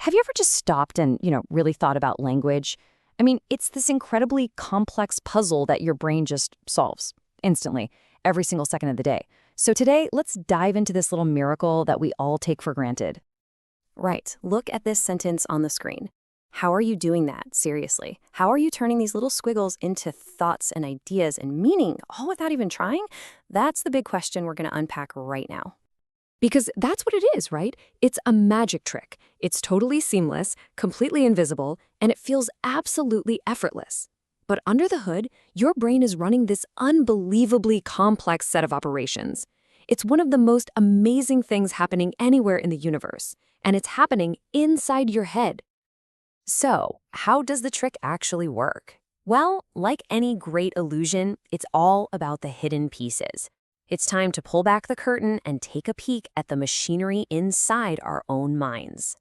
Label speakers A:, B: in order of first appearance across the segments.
A: Have you ever just stopped and, really thought about language? I mean, it's this incredibly complex puzzle that your brain just solves instantly, every single second of the day. So today, let's dive into this little miracle that we all take for granted.
B: Right. Look at this sentence on the screen. How are you doing that? Seriously. How are you turning these little squiggles into thoughts and ideas and meaning, all without even trying? That's the big question we're going to unpack right now.
C: Because that's what it is, right? It's a magic trick. It's totally seamless, completely invisible, and it feels absolutely effortless. But under the hood, your brain is running this unbelievably complex set of operations. It's one of the most amazing things happening anywhere in the universe, and it's happening inside your head.
B: So, how does the trick actually work? Well, like any great illusion, it's all about the hidden pieces. It's time to pull back the curtain and take a peek at the machinery inside our own minds.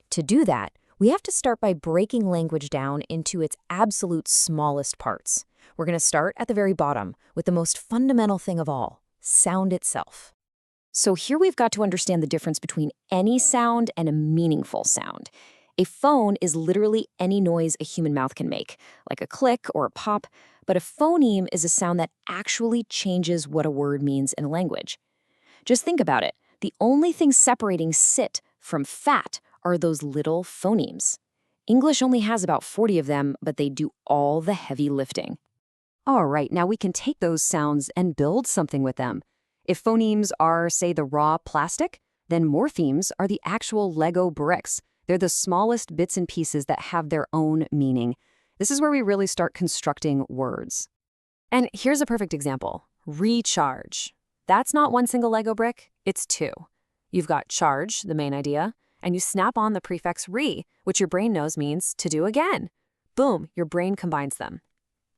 B: To do that, we have to start by breaking language down into its absolute smallest parts. We're going to start at the very bottom with the most fundamental thing of all, sound itself. So here we've got to understand the difference between any sound and a meaningful sound. A phone is literally any noise a human mouth can make, like a click or a pop, but a phoneme is a sound that actually changes what a word means in a language. Just think about it. The only thing separating sit from fat are those little phonemes. English only has about 40 of them, but they do all the heavy lifting. All right, now we can take those sounds and build something with them. If phonemes are, say, the raw plastic, then morphemes are the actual Lego bricks. They're the smallest bits and pieces that have their own meaning. This is where we really start constructing words. And here's a perfect example. Recharge. That's not one single Lego brick, it's two. You've got charge, the main idea, and you snap on the prefix re, which your brain knows means to do again. Boom, your brain combines them.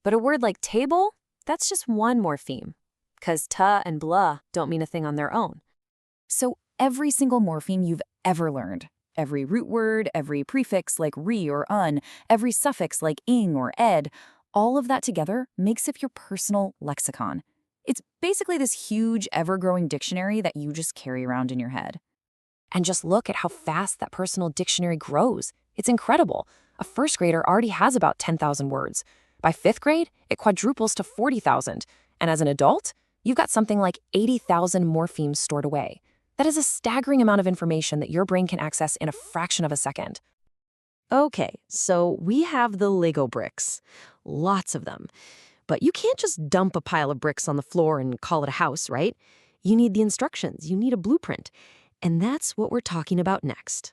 B: But a word like table, that's just one morpheme, because ta and blah don't mean a thing on their own.
D: So every single morpheme you've ever learned, every root word, every prefix like re or un, every suffix like ing or ed, all of that together makes up your personal lexicon. It's basically this huge, ever-growing dictionary that you just carry around in your head.
B: And just look at how fast that personal dictionary grows. It's incredible. A first grader already has about 10,000 words. By fifth grade, it quadruples to 40,000. And as an adult, you've got something like 80,000 morphemes stored away. That is a staggering amount of information that your brain can access in a fraction of a second.
C: Okay, so we have the Lego bricks. Lots of them. But you can't just dump a pile of bricks on the floor and call it a house, right? You need the instructions. You need a blueprint. And that's what we're talking about next.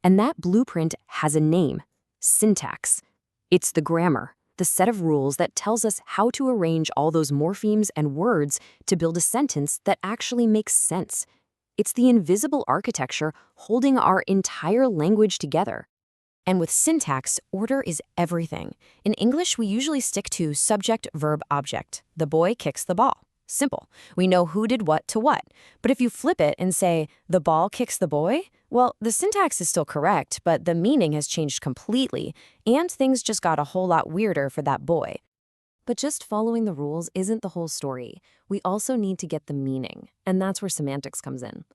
B: And that blueprint has a name, syntax. It's the grammar, the set of rules that tells us how to arrange all those morphemes and words to build a sentence that actually makes sense. It's the invisible architecture holding our entire language together. And with syntax, order is everything. In English, we usually stick to subject, verb, object. The boy kicks the ball. Simple. We know who did what to what. But if you flip it and say, the ball kicks the boy, well, the syntax is still correct, but the meaning has changed completely, and things just got a whole lot weirder for that boy. But just following the rules isn't the whole story. We also need to get the meaning, and that's where semantics comes in.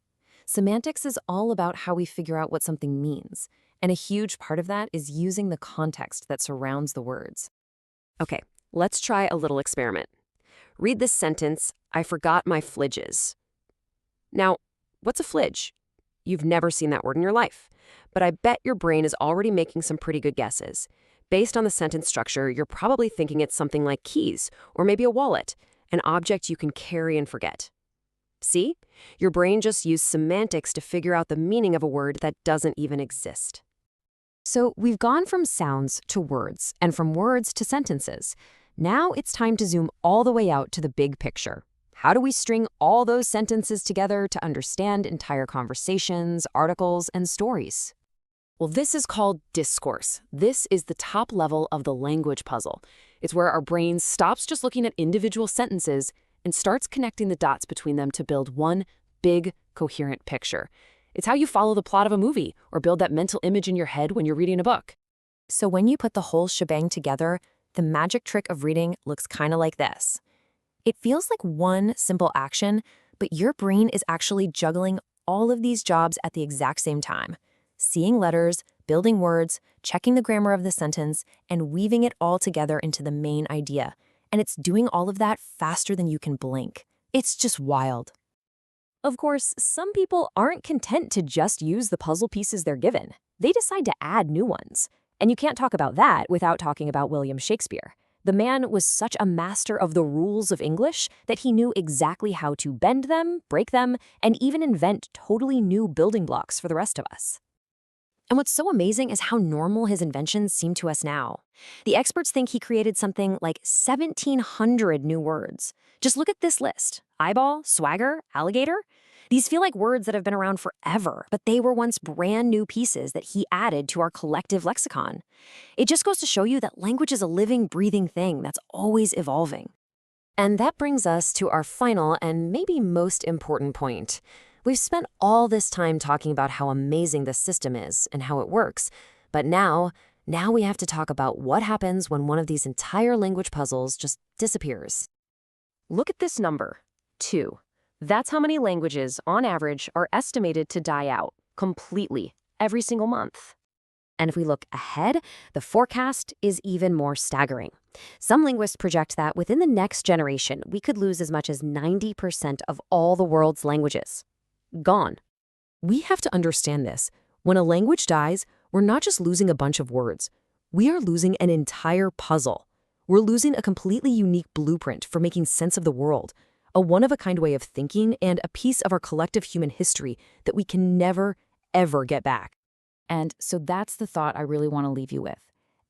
B: Semantics is all about how we figure out what something means, and a huge part of that is using the context that surrounds the words.
C: Okay, let's try a little experiment. Read this sentence, I forgot my flidges. Now, what's a flidge? You've never seen that word in your life, but I bet your brain is already making some pretty good guesses. Based on the sentence structure, you're probably thinking it's something like keys, or maybe a wallet, an object you can carry and forget. See? Your brain just used semantics to figure out the meaning of a word that doesn't even exist.
B: So we've gone from sounds to words, and from words to sentences. Now it's time to zoom all the way out to the big picture. How do we string all those sentences together to understand entire conversations, articles, and stories? Well, this is called discourse. This is the top level of the language puzzle. It's where our brain stops just looking at individual sentences and starts connecting the dots between them to build one big, coherent picture. It's how you follow the plot of a movie or build that mental image in your head when you're reading a book. So when you put the whole shebang together, the magic trick of reading looks kind of like this. It feels like one simple action, but your brain is actually juggling all of these jobs at the exact same time. seeing letters, building words, checking the grammar of the sentence, and weaving it all together into the main idea. And it's doing all of that faster than you can blink. It's just wild.
A: Of course, some people aren't content to just use the puzzle pieces they're given. They decide to add new ones. And you can't talk about that without talking about William Shakespeare. The man was such a master of the rules of English that he knew exactly how to bend them, break them, and even invent totally new building blocks for the rest of us.
B: And what's so amazing is how normal his inventions seem to us now. The experts think he created something like 1,700 new words. Just look at this list: eyeball, swagger, alligator. These feel like words that have been around forever, but they were once brand new pieces that he added to our collective lexicon. It just goes to show you that language is a living, breathing thing that's always evolving.
C: And that brings us to our final and maybe most important point. We've spent all this time talking about how amazing this system is and how it works, but now we have to talk about what happens when one of these entire language puzzles just disappears.
A: Look at this number, 2. That's how many languages, on average, are estimated to die out, completely, every single month.
B: And if we look ahead, the forecast is even more staggering. Some linguists project that within the next generation, we could lose as much as 90% of all the world's languages. Gone.
C: We have to understand this. When a language dies, we're not just losing a bunch of words. We are losing an entire puzzle. We're losing a completely unique blueprint for making sense of the world, a one-of-a-kind way of thinking, and a piece of our collective human history that we can never, ever get back.
D: And so that's the thought I really want to leave you with.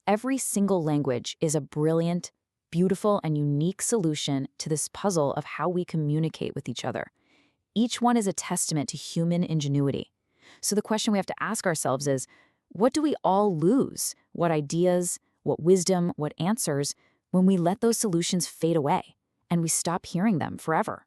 D: Every single language is a brilliant, beautiful, and unique solution to this puzzle of how we communicate with each other. Each one is a testament to human ingenuity. So the question we have to ask ourselves is, what do we all lose? What ideas, what wisdom, what answers when we let those solutions fade away and we stop hearing them forever?